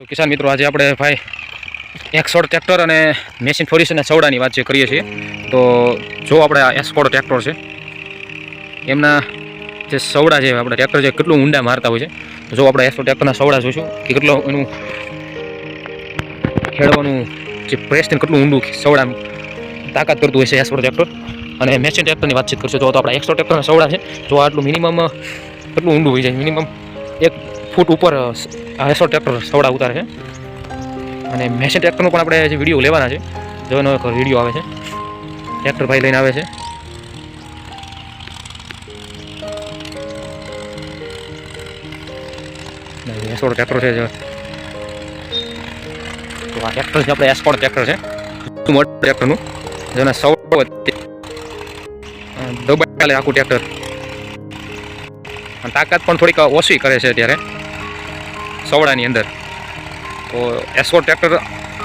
તો કિસાન મિત્રો, આજે આપણે ભાઈ 116 ટ્રેક્ટર અને મેશિન ફોર્યુસરના સવડાની વાત જે કરીએ છીએ. તો જો આપણે આ 116 ટ્રેક્ટર છે એમના જે સવડા છે, આપણે ટ્રેક્ટર જે કેટલું ઊંડા મારતા હોય છે, તો જો આપણે 116 ટ્રેક્ટરના સવડા જોઈશું કે કેટલો એનું ખેડવાનું જે પ્રેસને કેટલું ઊંડું સવડા તાકાત કરતું હોય છે 116 ટ્રેક્ટર. અને મેશિન ટ્રેક્ટરની વાતચીત કરશું. જો તો આપણે 116 ટ્રેક્ટરના સવડા છે, જો આટલું મિનિમમ કેટલું ઊંડું હોય છે, મિનિમમ 1 ફૂટ ઉપર આ 116 ટ્રેક્ટર સવડા ઉતારે છે. અને મેશિન ટ્રેક્ટરનો પણ આપણે જે વિડીયો લેવાના છે, જો એનો એક વિડીયો આવે છે, ટ્રેક્ટર ભાઈ લઈને આવે છે. S16 ટ્રેક્ટર છે. તો આ ટ્રેક્ટર છે આપણે S16 ટ્રેક્ટર છે, મોટું ટ્રેક્ટરનું, જેના સવડો દબાયેલું આખું ટ્રેક્ટર. તાકાત પણ થોડીક ઓછી કરે છે અત્યારે સવડાની અંદર. તો S16 ટ્રેક્ટર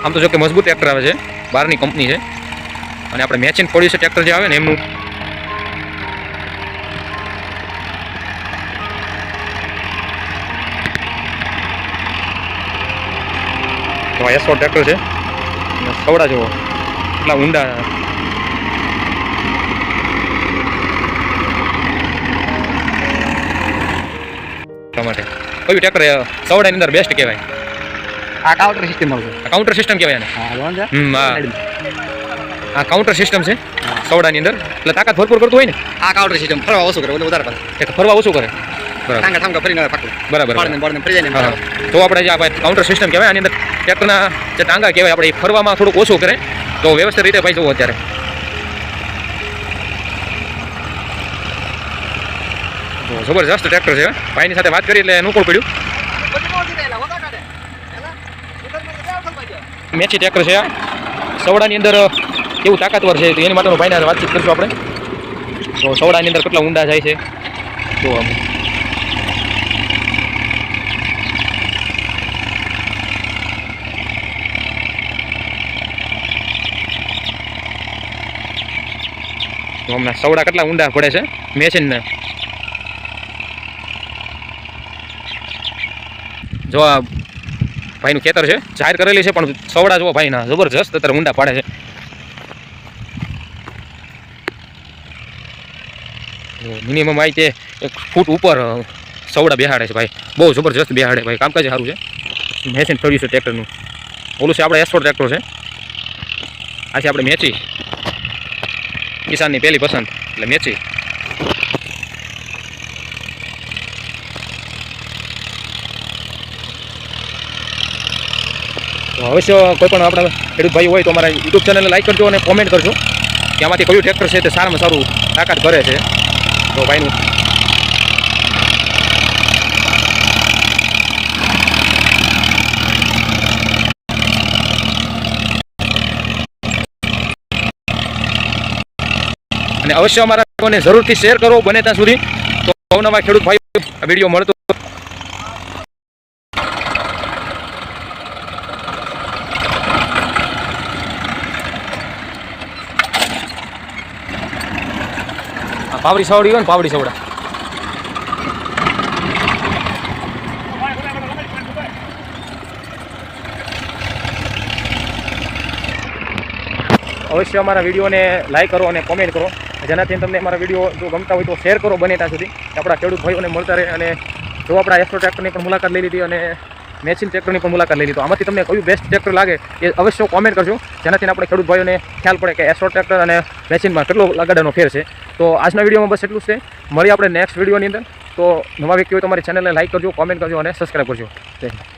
આમ તો જો કે મજબૂત ટ્રેક્ટર આવે છે, બહારની કંપની છે. અને આપણે મેશિન ફોર્યુસ ટ્રેક્ટર જે આવે ને એમનું તો S16 ટ્રેક્ટર છે. સવડા જુઓ એટલા ઊંડા. માટે કયું ટ્રેક્ટર સવડાની અંદર બેસ્ટ કહેવાય? આ કાઉન્ટર સિસ્ટમ આવશે. કાઉન્ટર સિસ્ટમ કહેવાય ને? આ કાઉન્ટર સિસ્ટમ છે સવડાની અંદર, એટલે તાકાત ભરપૂર કરતું હોય ને. આ કાઉન્ટર સિસ્ટમ ફરવા ઓછું કરે, વધારે કરે. એક ફરવા ઓછું કરે. ટાંગા ઠાંગા ફરીને પાકું. બરાબર. બાળને ફરી જાય ને. તો આપણે જે આ કાઉન્ટર સિસ્ટમ કહેવાય, આની અંદર ટ્રેક્ટરના જે ટાંગા કહેવાય આપણે ફરવામાં થોડુંક ઓછું કરે. તો વ્યવસ્થિત રીતે ભાઈ જુઓ અત્યારે તો જબરજસ્ત ટ્રેક્ટર છે. ભાઈની સાથે વાત કરી એટલે અનુકૂળ પડ્યું. મેચી ટ્રેક્ટર છે આ સવડાની અંદર, કેવું તાકાતવર છે તો એની માટેનું ભાઈને વાતચીત કરીશું આપણે. તો સવડાની અંદર કેટલા ઊંડા જાય છે તો હમણાં સવડા કેટલા ઊંડા પડે છે મેશિનને. જો આ ભાઈનું ખેતર છે, જાહેર કરેલી છે, પણ સવડા જો ભાઈના જબરજસ્ત અત્યારે ઊંડા પાડે છે. મિનિમમ આવી તે 1 ફૂટ ઉપર સવડા બેહાડે છે ભાઈ, બહુ જબરજસ્ત બેહાડે ભાઈ. કામકાજ સારું છે મેશિન ફોર્યુસ ટ્રેક્ટરનું. ઓલું છે આપણે S16 ટ્રેક્ટર છે. આ છે આપણે મેચી, કિસાનની પહેલી પસંદ એટલે મેચી. તો અવશ્ય કોઈ પણ આપણા ખેડૂત ભાઈ હોય તો અમારા યુટ્યુબ ચેનલને લાઈક કરજો અને કોમેન્ટ કરજો કે આમાંથી કયું ટ્રેક્ટર છે તે સારામાં સારું તાકાત કરે છે. તો ભાઈનું અને અવશ્ય અમારા લોકોને જરૂરથી શેર કરો બને ત્યાં સુધી. તો અવનવા ખેડૂત ભાઈ આ વિડીયો મળતો. પાવડી સવડી હોય ને, પાવડી સવડા અવશ્ય અમારા વિડીયોને લાઈક કરો અને કોમેન્ટ કરો, જેનાથી તમને અમારા વિડીયો જો ગમતા હોય તો શેર કરો બને ત્યાં સુધી. આપણા ખેડૂત ભાઈઓને મળતા રહે. અને જો આપણા S16 ટ્રેક્ટરની પણ મુલાકાત લઈ લીધી અને મેશિન ટ્રેક્ટરની પણ મુલાકાત લઈ લીધી, તો આમાંથી તમને કયું બેસ્ટ ટ્રેક્ટર લાગે એ અવશ્ય કોમેન્ટ કરજો, જેનાથી આપણે ખેડૂત ભાઈઓને ખ્યાલ પડે કે S16 ટ્રેક્ટર અને મેશિનમાં કેટલો લગાડાનો ફેર છે. તો આજના વિડીયોમાં બસ એટલું જ છે. મળીએ આપણે નેક્સ્ટ વિડીયોની અંદર. તો નવા વ્યક્તિ હોય તો અમારી ચેનલને લાઈક કરજો, કોમેન્ટ કરજો અને સબસ્ક્રાઈબ કરજો. જય હિન્દ.